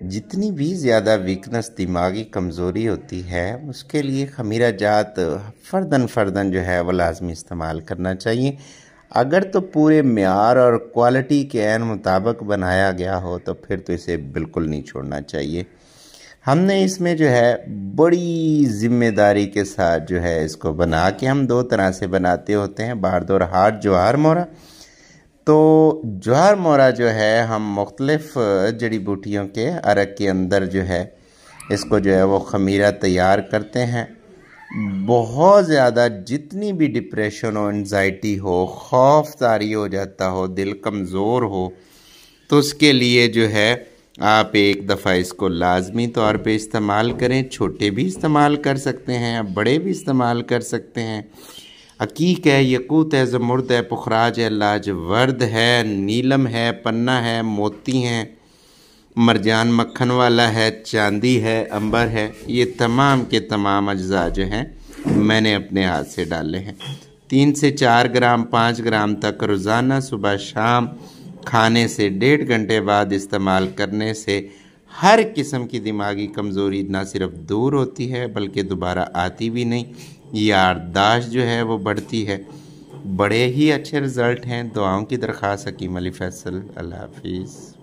जितनी भी ज़्यादा वीकनेस दिमागी कमज़ोरी होती है उसके लिए खमीरा जात फ़र्दन फ़र्दन जो है वो लाजमी इस्तेमाल करना चाहिए। अगर तो पूरे मेयार और क्वालिटी के ऐन मुताबिक बनाया गया हो तो फिर तो इसे बिल्कुल नहीं छोड़ना चाहिए। हमने इसमें जो है बड़ी ज़िम्मेदारी के साथ जो है इसको बना के हम दो तरह से बनाते होते हैं, बारदोर हाट ज्वार मोरा। तो ज्वार मोरा जो है हम मुख्तलिफ़ जड़ी बूटियों के अरक के अंदर जो है इसको जो है वो खमीरा तैयार करते हैं। बहुत ज़्यादा जितनी भी डिप्रेशन हो, एंजाइटी हो, खौफ तारी हो जाता हो, दिल कमज़ोर हो, तो उसके लिए जो है आप एक दफ़ा इसको लाजमी तौर पे इस्तेमाल करें। छोटे भी इस्तेमाल कर सकते हैं, बड़े भी इस्तेमाल कर सकते हैं। हकीक है, यकूत है, ज़मुर्द है, पुखराज है, लाजवर्द है, नीलम है, पन्ना है, मोती हैं, मरजान मक्खन वाला है, चांदी है, अंबर है। ये तमाम के तमाम अज्जा जो हैं मैंने अपने हाथ से डाले हैं। 3 से 4 ग्राम 5 ग्राम तक रोज़ाना सुबह शाम खाने से 1.5 घंटे बाद इस्तेमाल करने से हर किस्म की दिमागी कमज़ोरी ना सिर्फ दूर होती है बल्कि दोबारा आती भी नहीं। याददाश्त जो है वो बढ़ती है। बड़े ही अच्छे रिज़ल्ट हैं। दुआओं की दरख्वास्त, हकीम अली फैसल। अल्लाह हाफिज़।